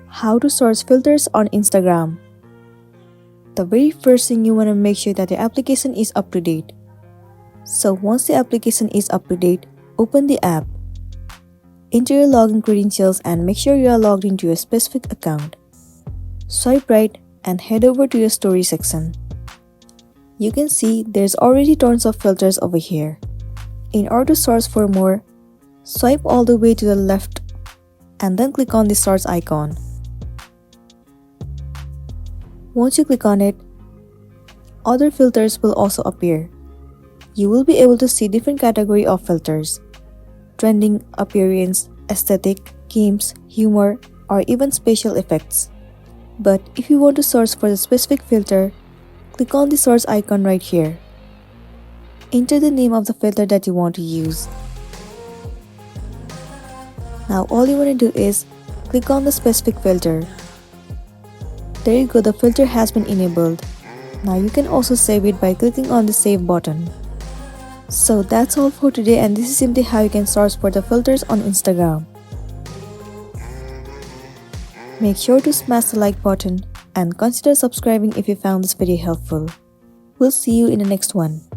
How to source filters on Instagram. The very first thing you want to make sure that your application is up to date. So once the application is up to date, open the app. Enter your login credentials and make sure you are logged into your specific account. Swipe right and head over to your story section. You can see there's already tons of filters over here. In order to source for more, swipe all the way to the left and then click on the source icon. Once you click on it, other filters will also appear. You will be able to see different category of filters: trending, appearance, aesthetic, games, humor, or even special effects. But if you want to source for the specific filter, click on the source icon right here. Enter the name of the filter that you want to use. Now all you want to do is click on the specific filter. There you go, the filter has been enabled. Now you can also save it by clicking on the save button. So that's all for today, and this is simply how you can source for the filters on Instagram. Make sure to smash the like button and consider subscribing if you found this video helpful. We'll see you in the next one.